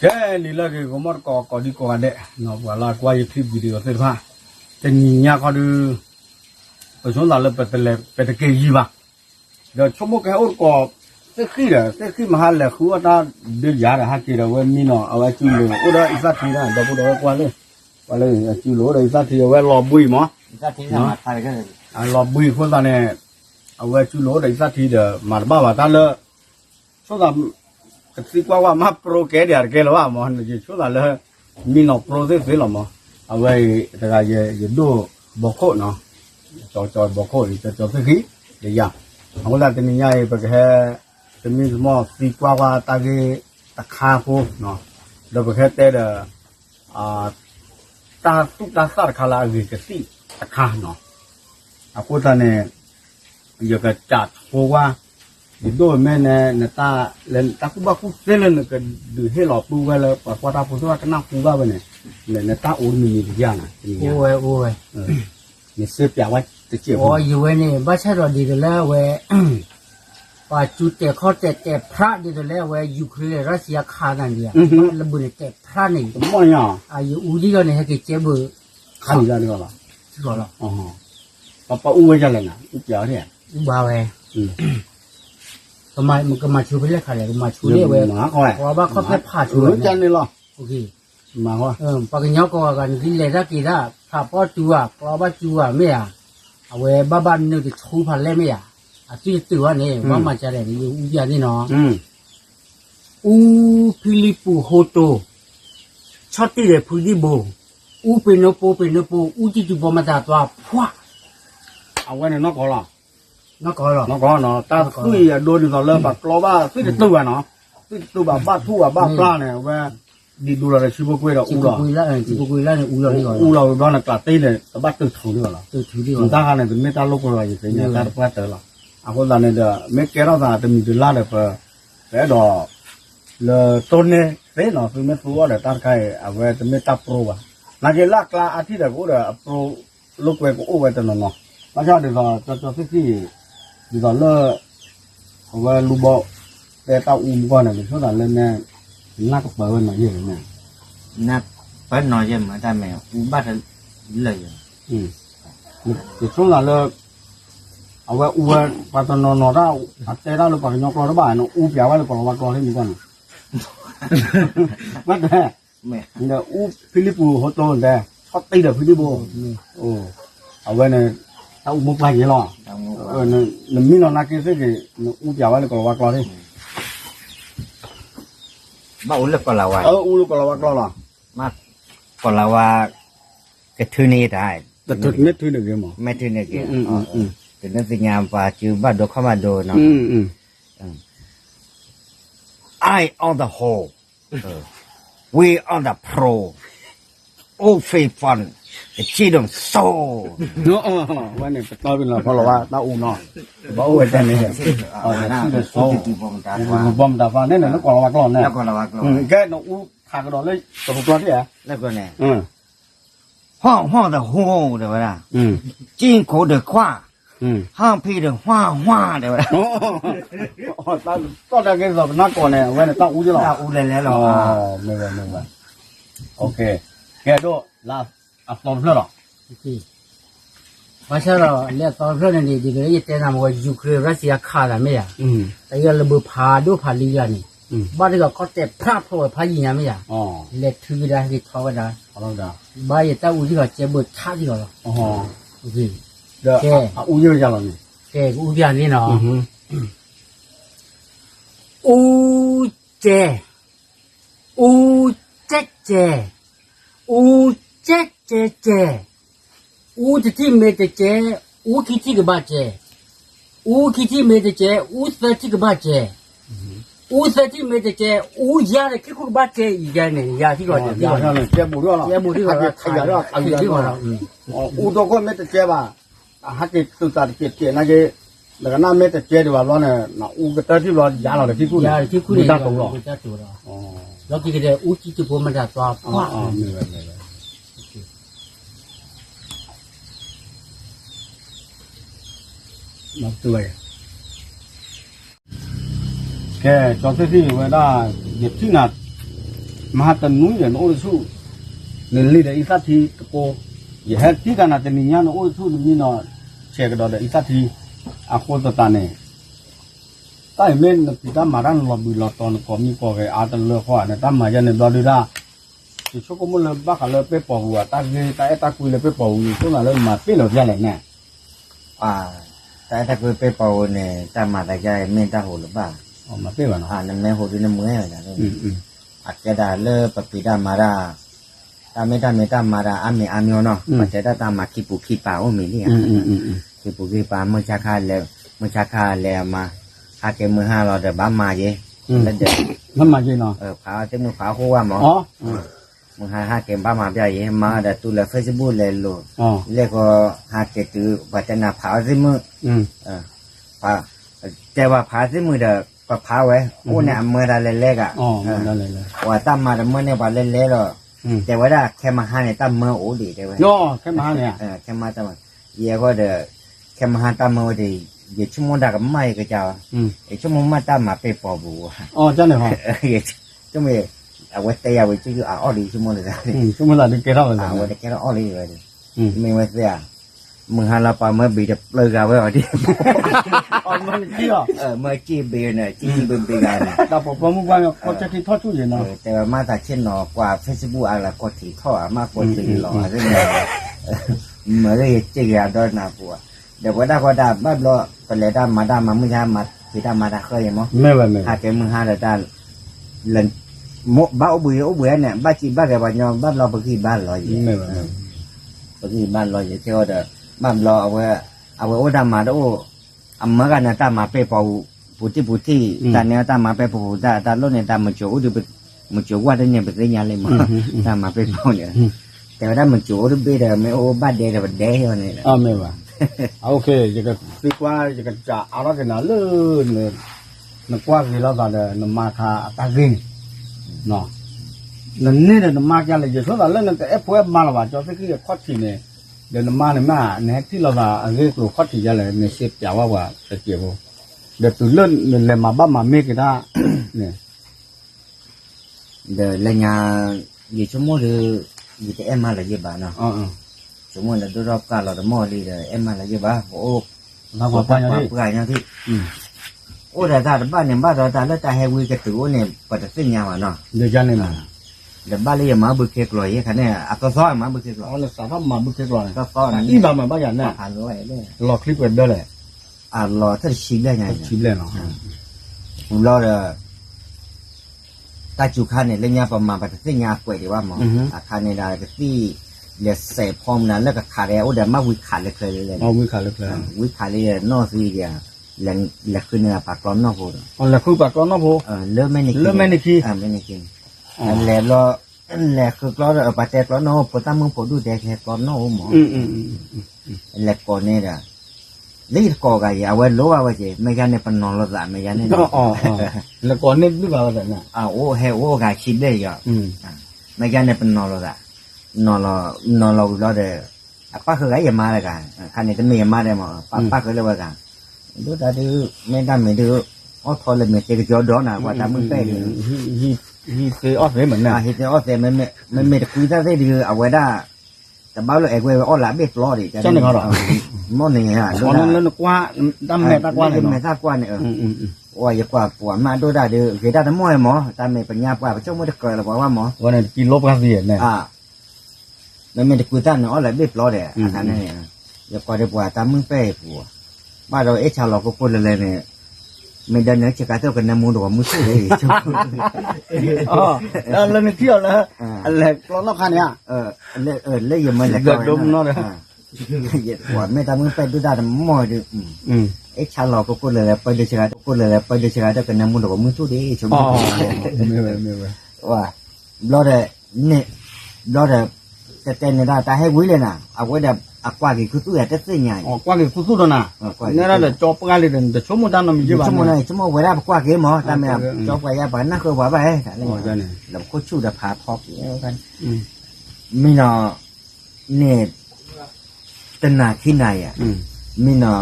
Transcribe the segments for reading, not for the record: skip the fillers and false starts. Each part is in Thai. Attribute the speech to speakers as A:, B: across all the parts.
A: cái này là cái món có đi có đấy nó bảo là qua cái clip video thế thôi thì nhà có được ở chỗ nào là bật cái gì mà rồi trong một cái ô có cái khi mà hai là khu ta đưa giá là hai kia là quên mi nó ở chữ lỗ ở đó ít ra thì là đâu có đó qua lên chữ lỗ đây ra thì ở lò bùi mà
B: ra thì là mặt phải cái
A: lò bùi con ta này ở chữ lỗ đây ra thì là mà ba ta là số là cái qua mà pro cái đấy cái là mà cái số là mi nó pro thế thế là mà ở đây cái đồ bọc khô nó cho bọc khô cho cái khí để giảm không là tình nhai bởi cái tình mà đi qua ta cái ta khá khô nó rồi bởi cái thế là ta sát khá là gì cái gì ta khá nó cô ta này giờ cái chặt khô qua thì đôi bên này người ta lên ta cũng bắt cũng lên cái được hết lọt bu về là qua ta phụ thuộc cái năng phụ vào bên này là người ta uống mình gì à nè
B: ôi
A: mình xếp vào vậy thì chịu
B: ôi yêu này bắt sao rồi đi đượcแล้วเว้ย ว่าจุดแต่เขาแต่พระดีแล้วเว้ยยูเครนรัสเซียฆ่านั่นเดียวมันระเบิดแต่พระนี่
A: มั่วเนี่ย
B: อายุอุจิก็เนี่ยให้เจ็บ
A: ขันแล้วนี่ก็ล่ะ
B: ที่ก่อนแล้ว
A: อ๋อปะอู้ไว้จังเลยนะอู้เจ๋อเนี่ย
B: อุบาเว้ยก็มาชูไปเลยค่ะเลยมาชูเลยเว้ยว่าเขาแค่ผ่าชู
A: เลยจังนี่หรอ
B: โอเค
A: มาว่า
B: ปากเงาก็กันที่เลยถ้ากี่ถ้าถ้าป้อจูอ่ะป้อบ้าจูอ่ะไม่อ่ะเอาเว้ยบ้านนึกจะชูพันเลยไม่อ่ะที่ตัวนี่ว่ามันจะได้อยู่อย่างนี้เนาะอูฟิลิปโฮโตชอบที่เด็กฟิลิปโบอูเป็นโปอูที่จุบมาจากตัวพวก
A: เอาไว้ในนอกก่อนล่ะ
B: นอกก่อนหรอน
A: อกก่อนเนาะตาคุยโดนเราเริ่มแบบกลัวว่าคุยตัวเนาะคุยตัวแบบบ้าทั่วบ้าปลาเนี่ยว่าดีดูเราชิบุกุยเราอูเรา
B: ชิบุกุยแล้วเนี่ยอูเรานี่ก่อน
A: อูเราบ้านน่ะกลัดตีเลยแต่บ้าตึกถูดีกว่าล่ะ
B: ตึกถูดีกว่า
A: ตากันเนี่ยไม่ตาลูกเราอยู่ที่เนี่ยตาปลาเตอร์ล่ะအခုလာနေတဲ့မဲကဲတော့တာတမီတူလာတယ်ပဲတော့လေတုန်နေပဲနော်သူမဲပူရတယ်တာခိုင်အဝဲတမဲတပ်ပရိုပါနာကြလကလာအတိတဲ့ကိုတော့ပရိုလုတ်ဝဲကိုအိုဝဲတနော်မချတယ်တော့တော်စစ်စစ်ဒီတော့လေအဝဲလူဘောတဲ့တောက်ဦးဘောနေဆိုတော့လည်းနဲ့နာကပဲနော်ရေးနေ
B: นักปั้นน้อยยังมาได้ไหมอูบ้าเลย
A: ဒီဆုံးလာလေအဝဲဦးဝဲပတ်တနော်နော်တော့အတဲတော့လို့ပါညောကလောပါနော်ဦးပြဝဲလို့ကောကောလေးမြင်ကောနော်乜တဲ့เนี่ยอูฟิลิปปูโฮโตนတဲ့ชอบตีเด้อฟิลิปปูโอ้เอาไว้เนี่ยตาอูมุกไปเยอะหรอเนี่ยมีน้องนักเก็ตสิอูပြဝဲလို့ကောကောလေး
B: บ้าอูเลยก็ลาวา
A: อูလို့ကောကောလား
B: มากก็ลาวากระทือนี่ได้
A: แต่ถึงไม่ถึงเด็กมั้ง
B: ไม่ทือนี่กี่แต่นั่นสิงามป่าจือบ้าดอกเข้ามาโดนเนาะI on the whole we on the pro all free fun the freedom soul
A: เนาะว่าเนี่ยตอนเป็นเราเพราะเราว่าตาอูเนาะบ่อูไอ้เนี่ยที่โซ่บอมดาฟ้าเนี่ยnó còn là con này cái nó u thả cái đó lênตัวตัวที่อ่ะ
B: แล้วก็เนี่ยห้อง的轰对不啦进口的话ห้างพี่的ว่า对不啦
A: ตอนแรกก็นักก่อนเนี่ยเว้ยตาอูจิหรอ
B: ตาอูเลยแล้วหรอ
A: ไม่โอเคแกดูลาอัพลอมเพื่อหรอ
B: ว่าใช่หรอเนี่ยตอนเพื่อนนี่ดีเลยยี่เต้นมาว่ายูเครนรัสเซียฆ่าอะไรไม่อ่ะแต่ยังระเบิดพาดูพาลีกันนี่บ้านที่เขาเตะพระพอพายิงยังไม่อ่ะเล็ดถือได้ที่ท้อกันได้บ้านยี่ตาอูที่เขาเจ็บปวดท่าที่เขาหรอโอเค
A: แกอูเยอะจังเลย
B: แกอูอย่างนี้เนาะอูเจอูเจอูที่ไม่ได้เจอูที่ก็บ้าเจอูที่ไม่ได้เจอูที่ก็บ้าเจอูที่ไม่ได้เจอูยาเลยคือบ้าเจอีกอย่างนึงยาที่ก่อน
A: ยาที่ก่อนเจ็บบุรีหรอ
B: เจ็บบุรีหรอที่ก่อน
A: อูตัวก็ไม่ได้เจ็บป่ะฮักตุตาเจ็บนั่นก็แล้วก็น่าไม่ได้เจ็บดีกว่าแล้วเนี่ยน่ะอูก็ที่รอยาเราที่พูด
B: ยาตรงหรอแล้วที่ก็จะอูที่จะพูดมันจะตัวว่า
A: มาตัวแกจอดที่เวลาเด็กที่นัด มหาตนุยันโอสุนี่ลีเดอิสัตทีตะโกยะที่กันนะตนิญาโนโอสุนี่เนาะเชกดอเดอิสัตทีอะโคตตาเนใต้เม่นปิตามารันลอบิลอตอนก็มีก็อาตเลขวานะตามายันดอดูดาที่ชกมุลบักเลเปปอหัวตาเกตาเอตาคุยเลเปปอหัวตัวนั้นเลยมาเปลอแน่
C: แต่ถ้าคือไปเป่าเนี่ยตามมาแต่ใจเมนตาโหหรือเปล่า
A: อ๋อมาเปล่าเนาะ
C: นั่นแม่โหดูน้ำมืออะไรนะอาจจะได้เลิกปปิดามาราตาไม่ตามาราอามีเนาะมันจะได้ตามมาคิปุคิปาโอมีนี่คิปุคิปาเมื่อชาคาแล้วมาหาเกมือ5เราเดี๋ยวบ้ามาเย่แล้วเดี๋ยว
A: มันมาเยเนาะ
C: ผาเต็มมือผาหัวหมอ
A: อ๋อ
C: มึงหาเกมบ้ามาเปียเย่มาเดี๋ยวตัวเลยเฟซบุ๊กเลยโลเรียกว่าหาเกตือปัจจนาผาซิมือผาแต่ว่าผาซิมือเดี๋ยวก็ผาไว้โอ้เนี่ยเมื่อได้เล็กอ่ะ
A: อ๋อได้เลย
C: ว่าตั้มมาเมื่อเนี่ยว่าเล็กๆหรอแต่ว่าได้แค่มาหาเนี่ยตั้มเมื่อโอ้ดีได้ไว้
A: ย่อแค่มาเนี่ย
C: แค่มาตั้มเย่ก็เดี๋ยวแค่มาหาตั้มเมื่อดีเดี๋ยวชั่วโมงได้ก็ไม่ก็จะไอชั่วโมงมาตั้มมาไปปอบัว
A: อ๋อจังเลยฮะ
C: ชั่วโมงเอาไว้เตะเอาไว้ชื่ออ้อดีชั่วโมงเลย
A: ชั่วโมงละเกล้าเลย
C: เอาไว้เกล้าอ้อดีเลยไม่ไว้เสียมึงหาเราไปเมื่อบีจะเลิกกันไว้เอาดิ
A: อ๋อมันจี้อ่ะ
C: เมื่อจี้เบียร์เนี่ยจี้เป็นปีกัน
A: แต่ผมมึงว่าก็จะที่ทอดชุดเนาะ
C: แต่มาแต่เช่นหนอกว่าเฟซบุ๊กอะไรก็ที่ทอดมากกว่าที่หล่อใช่ไหมเมื่อได้จี้กันด้วยนะปัวเดี๋ยวก็ได้บ้านเราไปเลยได้มามึงจะมาที่ได้มาได้เคยมั้ง
A: ไม่ไม่
C: หาเกมึงหาได้เล่นบ้าอุบเนี่ยบ้าจีบ้าแกบ้านยอมบ้านเราไปกี่บ้านลอย
A: ไม่ไม่
C: ไปกี่บ้านลอยเที่ยวเด้อบ้านเราเอาไว้โอ้ดำมาโอ้เมื่อกันนะตามมาไปเป่าปุติตอนนี้ตามมาไปปูตาโลเนี่ยตามมาโจดูไปมาโจว่าเนี่ยไปเรียนเลยมั้งตามมาไปเป่าเนี่ยแต่ว่ามันโจดูไปเด้อไม่โอ้บ้านเด้อบ้านเด้อเนี่ย
A: อ๋อไม่ว่าโอเคจะก็ดีกว่าจะก็จะเอาละกันนะเลื่อนเลยนักว่าที่เราตอนเดินมาคาตากินเนาะนั่นนี่เดินมาแค่เลยจะส่วนเราเล่นแต่เพื่อมาละว่าจะไปคือข้อที่เนี่ยเดินมาเนี่ยมาเนี่ยที่เราว่าเรื่องตัวข้อที่จะเลยเนี่ยเสียจะว่าจะเกี่ยวเดี๋ยวตัวเล่นเลยมาบ้ามาเมกิได้เนี่ย
C: เดี๋ยวเลยงานยี่ชั่วโมงหรือยี่แต่มาเลยยี่บาทเนาะชั่วโมงละดูรอบการเราจะมอดีเลยมาเลยยี่บาทโอ้
A: เราบอกไป
C: อย่างที่โอ้แต่บ้านเนี่ยบ้านเราแต่แล้วแต่ให้วิกตัวเนี่ยปัจจัยสิ่งยาวเนาะ
A: เดี๋ยวจะเนี่ยมา
C: เดี๋ยวบ้านเลยมาบุกเกลอยค่ะเนี่ยตัวซ้อนมาบุกเกลอย
A: อ๋อเลยสาวมาบุกเกลอย
C: ตัวซ้อน
A: นี่บ้านมาบ้านอย่างนี้
C: ผ่านเลย
A: รอคลิปกันได้เลย
C: รอถ้าชิมได้ไง
A: ชิมเลยเนาะ
C: ผมรอเลยตาจุคันเนี่ยเรื่องยาประมาณปัจจัยสิ่งยาวกว่าดีว่าหมออาคารในได้ก็ที่เดี๋ยวเสพพร้อมนั้นแล้วก็ขาดแล้วโอ้เดี๋ยวมาวิขาดเลยเลย
A: วิขาดเลย
C: วิขาดเลยนอกสิเดียแหล่คือเนื้อปลากรอนนอกโพด
A: อ๋อแหล่คือปลากรอนนอกโพ
C: เลิกไม่ในกี้ไม่ในกี้แหล่เราแหล่คือกรอนปัจจัยกรอนนอกพอตั้งมึงพอดูแต่แค่กรอนนอกหมอแหล่ก่อนเนี่ยเด้อนี่ก่อกันอย่าไว้รู้ว่าเจไม่กันเนี่ยเป็นนอนรถละไม่กันเนี่ย
A: อ๋อแหล่ก่อนเนี่ยดูว่าอะไรนะ
C: โอ้เฮโอ้กันคิดได้ยอไม่กันเนี่ยเป็นนอนรถละนอนเราเด้อป้าคือไงอย่ามาเลยกันคันนี้จะไม่อย่ามาได้หมอป้าคือเรียกว่ากันดูแต่ดูไม่ได้ไม่ดูอ๋อทอเลยไม่เจอจอดอนะว่าตามมึงไปเลย
A: ฮีคือออสเลยเหมือนน่ะ
C: ฮีคือออสเลยไม่คุยได้ดีเอาไว้ได้แต่บ้านเราเอกไว้อ๋อละเบ็ดล้อดิ
A: ใช่ไหมเขาหรอ
C: มอนี่ฮะ
A: ตอนนั้นแล้วกว่าดำแม่ตากว่าเลย
C: แม่ตากว่าเนี่ยว่าอย่ากว่าปวดมาดูได้ดูเกิดได้ทั้งหมดหมอตามไม่ปัญญากว่าพระเจ้าไม่ได้เกิดหรอกว่าหมอ
A: วันนั้นกินลบกันเสียเนี่ย
C: ไม่ได้คุยได้เนาะอ๋อละเบ็ดล้อเด้ออันนั้นเนี่ยอย่ากว่าได้ปวดตามมึงไปปวดบ้านเราชาวเราก็พูดเลยเนี่ยไม่ได้เนื้อจะกระเท่ากันน้ำมูดว่ามุ้ยเลย
A: อ๋อแล้วไม่เที่ยวแล้วอะไรกลอนนอกคันเนี่ย
C: เลยยังไม่เลย
A: เกิดดมนอกเลย
C: เหยียดหัวไม่ทำมึงไปดูได้แต่มอดูชาวเราก็พูดเลยไปเดือดชาพูดเลยไปเดือดชาได้กันน้ำมูดว่ามุ้ยดีชม
A: ไม่
C: ว่าเราได้เนี่ยเราได้แต่เต้นได้แต่ให้วิ่งเลยนะเอาไว้แบบกว่ากี่คือตัวแต่เส้นใหญ่
A: กว่ากี่คือตัวน่ะเนี่ยเราจอบกันเลยเดี๋ยวชั่วโมงนั้นมีเยอะ
C: ชั่วโมงไหนชั่วโมงเวลากว่ากี่หมอแต่ไม่จอบไปยังไปนั่นคือว่าไปแล้วก็ชูดาพาพอกกันมีเนาะเนี่ยตันนาที่ไหนอ่ะมีเนาะ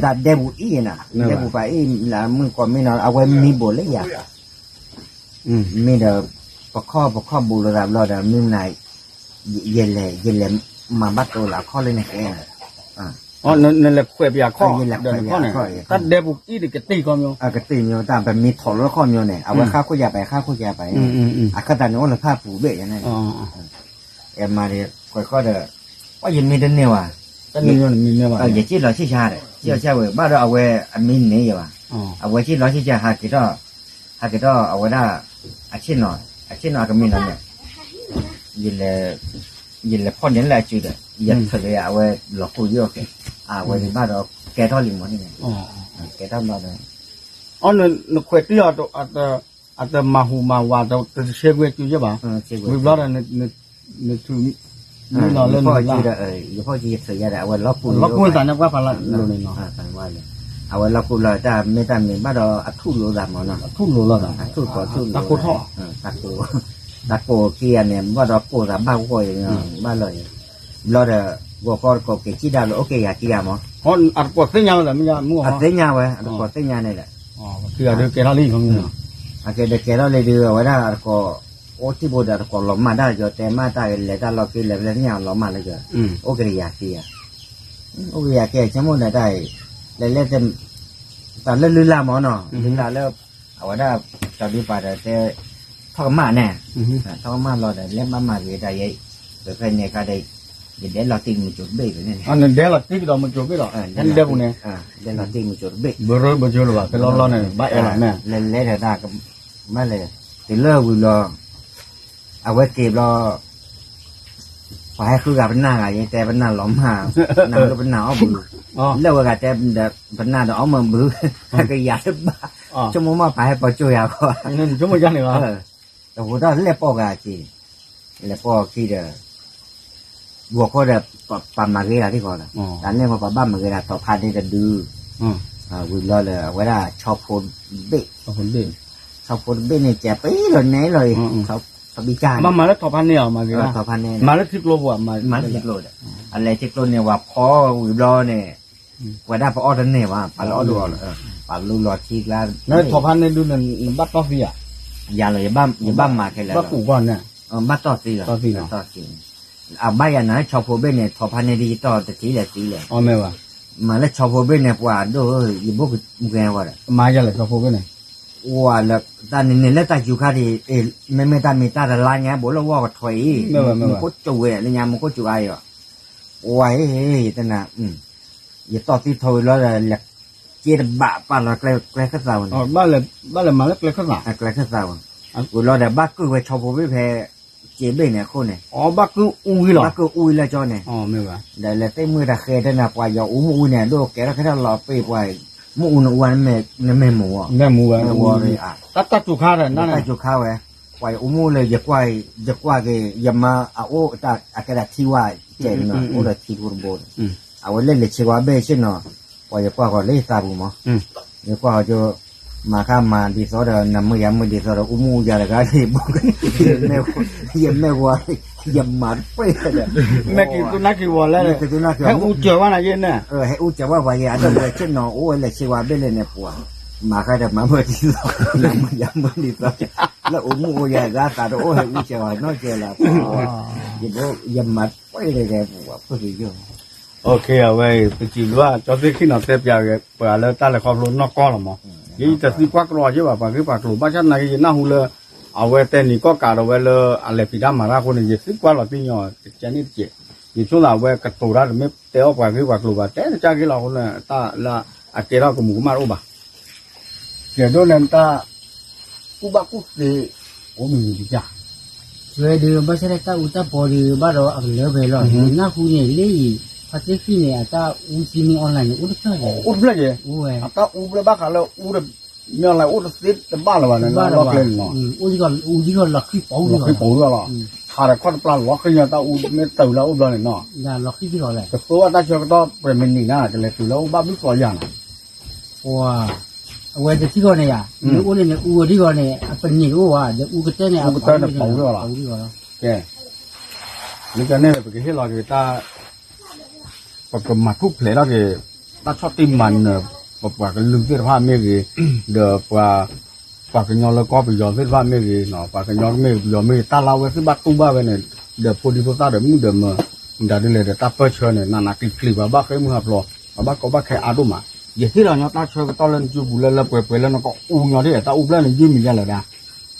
C: แต่เดบุอีน่ะเดบุไปอีแล้วมึงก่อนมีเนาะเอาไว้มีบุเลยอ่ะมีเนาะป ประคอบบูรณะรอดมีนายเย็นเลยมาบัดตัวละข้อเลยนะแก
A: อ๋อนั่นแหละคุยไปข้อเดี๋ยวข้อเนี่ยตัดเดบุอีดิกตีก็มี
C: กตีมีตามเป็นมีถอดแล้วข้อมีเนี่ยเอาไว้ข้าวคุยยาไปข้าวคุยยาไปข้าตาโน้นละผ้าผูเบะอย่างนั้นมาเดี๋ยวค่อยๆเด้อว่ายินมีเดินเนี่ยว่ะ
A: มีเนี่ยว่ะ
C: อย่าชี้เราชี้ชาเลยชี้เว้ยบ้านเราเอาไว้มีเนี่ยว่ะเอาไว้ชี้เราชี้ชาหากี่ดอกเอาไว้ได้ชิ้นหน่อยก็มีนั่นเนี่ยยินเลยพ่อเนี่ยแหละจุดยัดทะเลเอาไว้หลอกกูเยอะแกไว้ในบ้านเราแกท่อลิมมันนี่ไงแกท่อมาเลย
A: อ๋อเนี่ยคุยที่อาจจะมาหูมาว่าจะเชื่อเวจุใช่ป่ะวิบล้อเนี่ยถูก
C: นี่เราเล่นพ่อจีได้พ่อจีเสียได้เอาไว้
A: ล็อกกูสัญญาว่าพันละโลนึงเนาะ
C: สัญญาเลยเอาไว้ล็อกกูเลยแต่ไม่ได้มีบ้านเราทุ่งโลดามเนาะ
A: ทุ่งโลละ
C: ทุ่งก่อทุ่ง
A: ตะโกท่อ
C: ตะโกเกียเนี่ยบ้านเราโกแต่บ้านกูอย่างเงี้ยบ้านเลยเราเด้อว่าก็เกจิได้โอเคอยากกินมั้ง
A: เพราะอัดกดเส้นยาวเลยไม่ยาวมั่ว
C: อัดเส้นยาวเว้ยอัดกดเส้นยาวนี่แหละ
A: คือเดี๋ยวแกเราลี่ของมึง
C: เดี๋ยวแกเราเลยเดือไว้ได้ก็โอ้ที่บูดก็หลอมมาได้จะแต่มาได้เลยถ้าเรากินเลยเนี่ยหลอมมาเลยจะโอเคอยากกินโอเคอยากกินชั่วโมงได้เลยแต่เล่นลืมละมั้งเนาะลืมละแล้วเอาไว้ได้จะดีป่ะแต่ทอดมาเนี่ยทอดมาเราได้เล่นมาเลยได้ยัยเดี๋ยวใครเนี่ยก็ได้เดี๋ยวเราตีมือจุดเบี้ยเนี่ย
A: อันนั้นเดี๋ยวเราตีเรามือจุดเบี้ยหรออันเดี๋ยวพวกนี้
C: เดี๋ยวเราตีมือจุดเบี้ย
A: เบอร์จุดหรอเป็นล้อเนี่ยบ้าเอล่ะเนี่ย
C: เล่นได้ก็ไม่เลยแต่เลิกวิลล์เอาไว้เก็บรอพอให้คือกับเป็นหน้าอะไรแต่เป็นหน้าหลอมหาหน้าก็เป็นหน้าอ้อมบือแล้วก็แต่เป็นหน้าอ้อมมือบือก็อยากบ้าชั่วโมงมาไปให้ปอช่วยเอาก็
A: นั่นชั่วโมงยังไงวะ
C: แต่ผมต้องเล่นปอกอะจีเล่นปอกที่เด้อบัวก็เด้อปามาเกล่าที่ก่อนละแต่เนี่ยพอปาบ้ามาเกล่าต่อพันนี่จะดื้อวิลล์เลยเวลาชอบคนเบ๊ะ
A: ชอบคนเบ๊ะ
C: ชอบคนเบ๊ะเนี่ยเจ็บไปเลยไหนเลยเขาบิจาร
A: มาแล้วต่อพันเนี่ยมาเกล่า
C: ต่อพันเนี่ย
A: มาแล้วทิกโลว่ะ
C: มาทิกโลอะไรทิกโลเนี่ยว่าพอวิลล์เนี่ยว่าได้พอออดเนี่ยว่าปาล้อดูปาลูหลอดทีแล้ว
A: นั่นต่อพันเนี่ยดูนั่นบัตรต่อฟีอ่ะ
C: อย่าเลยอย่าบ้ามาแค่แล้ว
A: บัตรกูก่อนเนี่ย
C: บัตรต่อฟีเหรอต่อฟีบ้าอย่างนั้นชอบพวกเบ้เนี่ยต่อพันเนี่ยดีต่อแต่ทีเลย
A: อ๋อไม่ว่า
C: มาแล้วชอบพวกเบ้เนี่ยว่าดูยิ่งพวกมึงแกว่า
A: มาจะเลยชอบพวกเบ้เนี่ย
C: ว่าแล้วตอนนี้แล้วตาอยู่ข้าดีไม่ตามีตาแต่ลายเงี้ยบอกแล้วว่าก็ถอยมันก็จุ๋ยอะไรเงี้ยมันก็จุ๋ยอ่ะว้ายแต่น่ะอย่าต่อที่ถอยแล้วแหละเจี๊ยบบ้าป่ะเราใกล้ข้าวสาว
A: อ๋อบ้านเลยมาแล้วใกล้ข้าวสาว
C: ใกล้ข้าวสาวกูรอแต่บ้ากูไปชอบพวกเบ้เจี๊ยบเนี่ยคนเนี่ย
A: อ๋อบ้ากูอุ้ยหรอ
C: บ้ากูอุ้ยแล้วจ้าเนี่ย
A: อ๋อไม่ว่า
C: แต่แล้วแต่มือตะเคยแต่น่ะปล่อยยาอุ้มอุ้ยเนี่ยดูแกแล้วแค่เราไปปล่อยมูนวันแม่หมูอ่ะ
A: แม่หมูอ่ะ
C: เลยอ่ะ
A: ตัดจุข้าวเลยนั่น
C: ตัดจุข้าวเว้ยปล่อยอุ้มเลยอย่ากว่าแกอย่ามาโอ้ตาอากาศที่ว่าเจ๋งเนาะโอ้ละที่กุนโบนเอาไว้เล่นเลยชิวาเบ้ใช่เนาะปล่อยอย่ากว่าก็เลยตาบุมั้งอย่ากว่าจะมาข้ามมาดีสอดน้ำมือยำมือดีสอดอุ้มอย่าเลยก็ที่บอกแม่ว่าอย่ามาไปเลย
A: แม่กินตัวนักกินวัวแล้วเลยให้อู้เจอว่าอะไรเย็นเนี่ย
C: ให้อู้เจอว่าวันยันเลยเช่นเนาะโอ้เลยชิวาเบ้เลยเนี่ยปัวมาใครจะมาเมื่อที่สองน้ำมือยำมือดีสอดแล้วอุ้มอย่าได้ตาโอ้ให้อู้เจอว่าน้อยเจอละอย่ามาไปเลยแกปัวพูดเยอะ
A: โอเคเอาไว้ไปจีบว่าจอดที่ขี้หนอนเต็มยาวแกเปิดแล้วตาเลยความรู้นอกก้อนหรอมั้งยี่จะซื้อควักรอใช่ป่ะปากคือปากหลุมบ้านชั้นไหนยี่น่าหูเลยเอาไว้แต่นี่ก็การเอาไว้เลยอะไรพิดามาราคนนี้ซื้อควักหลอดที่หยอดจะนี่เจ็บยี่ช่วงเราไว้กระตุกได้ไม่เตะออกปากคือปากหลุมบ้านแต่จากที่เราคนน่ะตาละอาเกล้ากับหมูมารู้ป่ะเดี๋ยวโดนนั่นตากูบ้ากูเตะโอ้มีดีจ้ะ
B: เวลาดูบ้านชั้นตาอุตตาปอดีบ้านเราอักเลือไปแล้วน่าหูเนี่ยเลยพัฒน์ฟีเนี่ยตาอุ้มซีมีออนไลน์อุ้มเท่าไหร่
A: อุ้มเลยอุ้ยตาอุ้มเลยบ้ากันแล้วอุ้มเมื่อไรอุ้มสิบบ้าแล้ววะเนี่ยล็อกเลยเนาะ
B: อุ้มที่ก็ล็อกขี้ปู
A: ล็อกขี้ปูแล้วล่ะถ้าแต่คนปลาล็อกขี้เนี่ยตาอุ้มไม่ตื่นแล้วอุ้มเลยเนาะ
B: อย่าล็อกขี้ที่ก่อนเลย
A: แต่ตัวตาเชื่อก็ต้องเป็นมินินะจะเลยตื่นแล้วบ้าไม่สวยอย่าง
B: ว้าเวลาที่ก่อนเนี่ยอุ้มเนี่ยอุ้มที่ก่อนเนี่ยเป็นยังไงวะเดี๋ยวอุ้มก็เต้นเนี่ย
A: อุ้มก็เต้นปูแล้วล่ะแกนี่ก็เนี่ยเป็นที่เราคือตาปกติมาทุกเพลย์แล้วก็ตาชอบตีมันเนี่ยปกติก็ลืมที่ผ้าเมื่อกี้เดี๋ยวว่าพอ ปากกันยอแล้วก็ไปยอเส้นว่าไม่ดีเนาะปากกันยอไม่ยอไม่ตาเราเว้ยคือบัตรตู้บ้าเว้ยเนี่ยเดี๋ยวพอดีพอตาเดี๋ยวมึงเดี๋ยวมาเดี๋ยวเลยเดี๋ยวตาเปิดเชิญเนี่ยนาคลิปบ้าเคยมึงหับหรอบ้าก็บ้าแค่อาดุมาอย่างที่เราเนี่ยตาเชิญก็ตอนเล่นจูบุเล่นเปิดแล้วก็อู้เนาะที่ตาอู้เล่นเนี่ยยืมมีอะไรนะ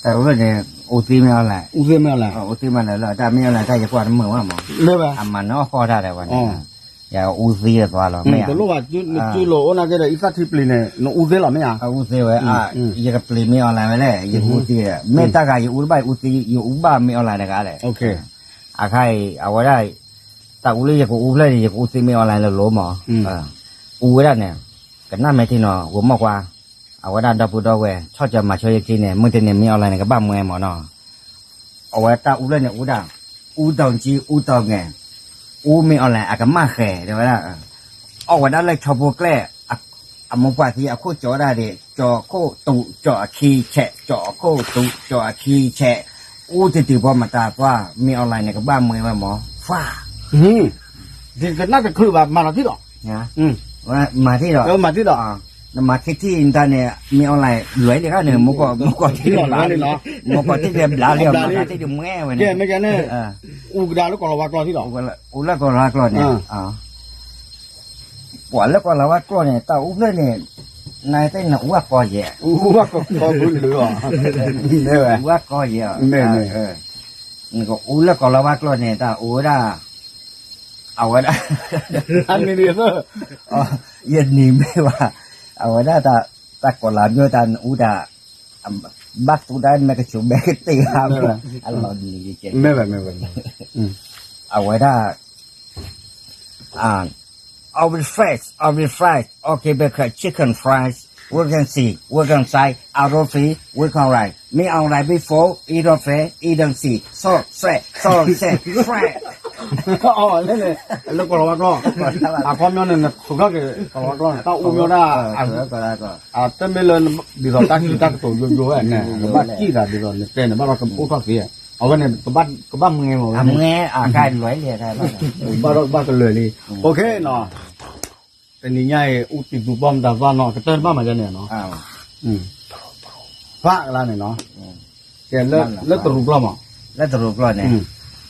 C: แต่ว่าเนี่ยโอตีไม่เอาแหละ
A: อู้เสียไม่อะไร
C: โอตีมันแล้วแต่ไม่เอาแหละแต่จะกว่ามือว่าหมอ
A: เลยป่ะ
C: อามันเนาะพอได้แต่วันนี้อย่าอูซีเลยตัวเราไม่เอา
A: แต่รู้ว่าจูโลโอนาเก的อีสัตย์ปลีเนี่ยน้องอู้เสียหรอไม่อ่ะ
C: อูซีไว้อย่าปลีไม่เอาอะไรไปเลยอย่าอูซีเลยไม่ตากอย่าอูใบอูซีอย่าอูบ้าไม่เอาอะไรนะกันเลย
A: โอเค
C: ใครเอาไว้ได้แต่อูเลยอย่าอูเลยอย่าอูซีไม่เอาอะไรเลยล้มหมออูได้เนี่ยกันนั่นไม่ที่นอหัวมากกว่าเอาไว้ได้ดับปูดอกเว้ชอบจะมาช่วยกินเนี่ยมึงจะเนี่ยไม่เอาอะไรกับบ้านมึงหมอเนาะเอาไว้ตาอูเลยเนี่ยอูดังอูตองจีอูตองไงอูไม่เอาอะไรอากับมาแข่เดี๋ยวนะเอาไว้ได้เลยชอบพวกแกล้อามุกว่าที่อาคู่จ่อได้เด็จ่อคู่ตุจ่อขี้แฉะจ่อคู่ตุจ่อขี้แฉะอูจะตื่นพอมาตาว่าไม่เอาอะไรเนี่ยกับบ้านมึงหมอฟ้า
A: ดีกันน่าจะคือแบบมาที่หรอ
C: นะว่ามาที่หรอ
A: มาที่หรอ
C: มาที่อินเทอร์เน็ตมีอะไรเหลือเดี๋ยวเนี่ยมุกที่หลาเลยเนาะมุกที่เรียบลาเรียบมาที่ดูแง่ไว้เนี่ย
A: ไม่ใช่เนี่ยอูกดาแล้วก็เราว่ากรอที่หรอ
C: อูแล้วก็รักรอเนี่ยปวดแล้วก็เราว่ากรอเนี่ยแต่อูเลยเนี่ยนายเต้นอูว่าก่อเยอะ
A: อูว่าก็คุณหรืออ่ะ
C: เนี่ยอูว่าก่อเยอะ
A: เนี่ย
C: นี่ก็อูแล้วก็เราว่ากรอเนี่ยแต่อูได้เอาไว้ได้
A: อันนี้เดียว
C: เย็นนี้ไม่ว่าเอาไว้ได้แต่ก่อนหลังด้วยแต่อูดาบักตูได้แม่ก็ชุบแม่ก็ตีห้ามอันเราดีเจ๋ง
A: ไม่แบบ
C: เอาไว้ได้เอาเป็นfries okay เบเกอร์ chicken fries we can see we can say เอาโรตี we can write ไม่เอาอะไร before eat off eat and see so say fry
A: อ๋อนี่เลยแล้วก็เราว่าก็ความย้อนเนี่ยสุดก็คือเราว่าก็ต้องอุ้มย้อนได้แต่ไม่เลยดีต่อตั้งที่ตั้งตัวโย่ๆเนี่ยบ้านจี้ละดีต่อเนี่ยเนี่ยบ้านเราก็พูดภาษาเสียเอาไว้เนี่ยบ้านมึงไงหมด
C: มึงไงใครรวยเลยใคร
A: บ้านก็เลยเลยโอเคเนาะแต่นี่ไงอุติดูบอมดาว่าเนาะก็เต้นบ้านมาจะเนี่ยเนาะฟ้าอะไรเนี่ยเนาะแกเลิกตรูปล้อมอ่ะ
C: เลิกตรูปล้อเนี่ย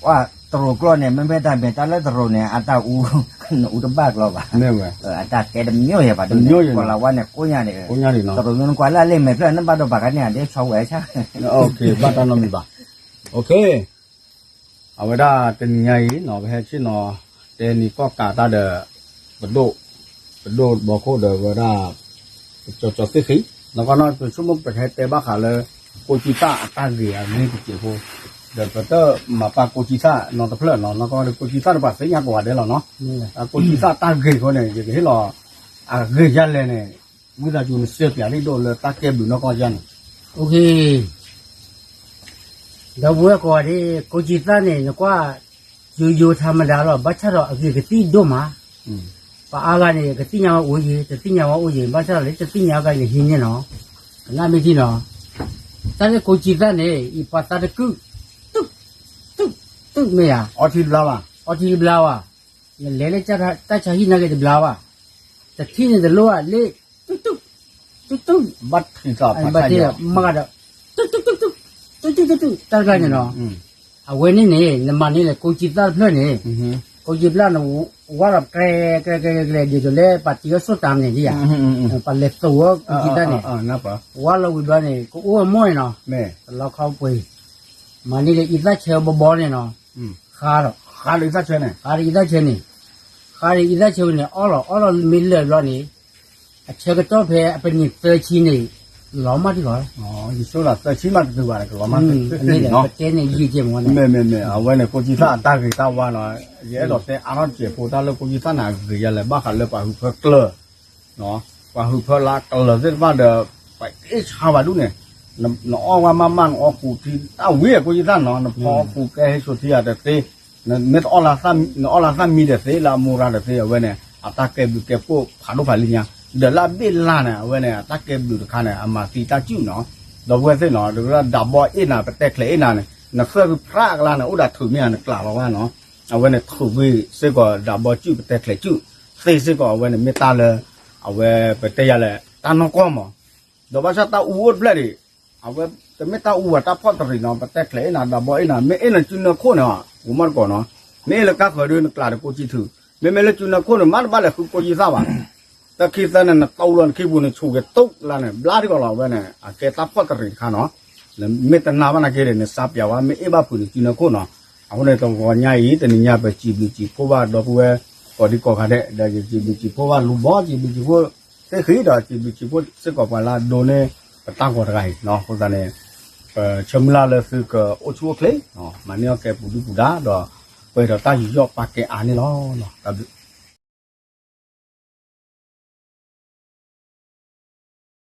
C: ว่าตรูปล้อเนี่ยมันไม่ได้เป็นแต่เลิกตรูเนี่ยอัตราอูตบ้าเราป่ะ
A: เนี่ยเว้ย
C: อัตราแกดมเยอะเหรอป่ะดมเยอะกว่าเราว่าเนี่ยกูเนี่ย
A: เนาะ
C: ตรูนั่นกว่าละเล่นไม่เพื่อนนั่นบ้านเราป่ะกันเนี่ยเดี๋ยวชาวเอ๋ใช่
A: โอเคบ้านตอนนั้นมีป่ะโอเคเอาไว้ได้เป็นไงเนาะไปให้ชื่อเนาะแต่นี่ก็กาตาเดบดโดบอกเขาเดว่าได้จอดสิแล้วก็นอนเป็นชั่วโมงไปให้เตะบ้าขาเลยโกจิต้าตาเรียนี่ติดเจ็บเดี๋ยวก็มาปาโกจิต้านอนตะเพลินเนาะแล้วก็โกจิต้าภาษาอย่างกว่าเดี๋ยวเนาะโกจิต้าตาเกยเขาเนี่ยจะให้เราเกยยันเลยเนี่ยวิธีจูนเสียเปลี่ยนที่โดนเลยตาเก็บอยู่นอกยัน
B: โอเคเดี๋ยววัวก่อนที่โกจิต้าเนี่ยนึกว่าอยู่ธรรมดาหรอบัชชาหรอคือก็ตีดูมาป้าอาการเนี่ยก็ตีนยาโอ้ยจะตีนยาโอ้ยบัชชาเลยจะตีนยากันเนี่ยหินเนี่ยเนาะน่าไม่ที่เนาะแต่เนี่ยโกจิต้าเนี่ยอีปัตตาเด็กตึกไม่อะ
A: ออทิบลาว
B: ออทิบลาวเนี่ยเล่จะถ้าใช้หินอะไรจะบลาวแต่ที่เนี่ยจะรู้ว่าเล่ตึก
A: บัตรที่สอบ
B: บัตรที่มาก็ตึกตั้งกันเนาะเอาไว้นี่น้ำมันนี่แหละโกจิต้าเพื่อนนี่โกจิต้าเนี่ยว่าแบบแกรเดี๋ยวเลยปัจจัยสุดตามเนี่ยที่อ่ะปัจเล็กตัวโกจิต้าเนี่ย
A: นับปะ
B: ว่าเราวิบัติเนี่ยก็อ้วนม้อยเนาะเราเข้าไปมันนี่เลยอีตาเชียวบอลเนี่ยเนาะขา
A: เลยซะเชนเนี่ย
B: ขาอีตาเชียวเนี่ยขาอีตาเชียวเนี่ยอ๋อเรามิลเลอร์เราเนี่ยเชียวก็ต้องเพย์เป็นเตอร์ชีนี่ล้อมาที่ก่อน
A: อ๋อยิ่งสุดละแต่ชิมาตัวอะไรก็ล้อมา
B: นี่แหละเจนเนี่ยยี่เจมวัน
A: นี้ไม่เอาไว้เนี่ยโกจิต้าตาคือตาว่าเนาะเยอะหรอกแต่อันนั้นเจ็บปวดตาแล้วโกจิต้าหนักคืออะไรบ้าขันเลยป่ะคือเพื่อเกลือเนาะป่ะคือเพื่อละเกลือเส้นว่าเดี๋ยวไปชาวบ้านดูเนี่ยน้องว่ามันออกกูที่เอาเวียกูจะตั้งเนาะพอกูแกให้สุดที่อาจจะเตะเม็ดออลาซัมมีเดเตะลามูราเดเตะเอาไว้เนี่ยอัตาเก็บดูเก็บพวกผ่านรูปผ่านลิญาเดี๋ยวลาเบลล่าเนี่ยเอาไว้เนี่ยอัตาเก็บดูข้างเนี่ยอามาตีตาจิ้วเนาะดอกเว้ยเส้นเนาะเดี๋ยวดับบอยน่ะไปแตะเคลน่ะเนี่ยนักเสือคือพระกลาเนี่ยอุดาถือเมียเนี่ยกล่าวว่าเนาะเอาไว้เนี่ยถือวิเสก็ดับบอยจิ้วไปแตะเคลจิ้วเสก็เอาไว้เนี่ยเมตาเลยเอาไว้ไปเตะยาเลยตานกอมเดอกว่าชาตาอูดเปล่าดิ เอาไว้แต่ไม่ตาอ้วนตาพ่อตรีเนาะแต่เคลน่ะดาบ่อยน่ะไม่เอ็นจุนน่ะคนเนาะกูมันก่อนเนาะไม่ละก็เคยเดินกลาดกูจีถือไม่ละจุนน่ะคนมันบ้านละคือกูจีซาบ่แต่คิดนั้นน่ะเตาลันคิบุนชูเกตุกละเนี่ยบลาดิก็เราเว้ยเนี่ยอ่ะแกตาพ่อตรีค่ะเนาะแล้วไม่แต่นาบ้านเกเรเนี่ยซับยาวว่าไม่เอบ้าปุ่นจุนน่ะคนเนาะเอาเนี่ยต้องก็ญาอีแต่เนี่ยไปจีบิจีเพราะว่าดอกเว้ก็ดีก็ค่ะเด้เดี๋ยวจีบิจีเพราะว่าลูกบ่จีบิจีพวกแต่คือดอกจีบิจีพวกสึกก็ว่าละโดนเนี่ยตั้งก็ได้เนาะเพราะฉะนั้นชมลาเลยคือก็โอชัวเพลย์เนาะมันเนี่ยแกปูดูปูดาดอกไปเราตาอยู่ยอกปากแกอ่านนี่เนาะ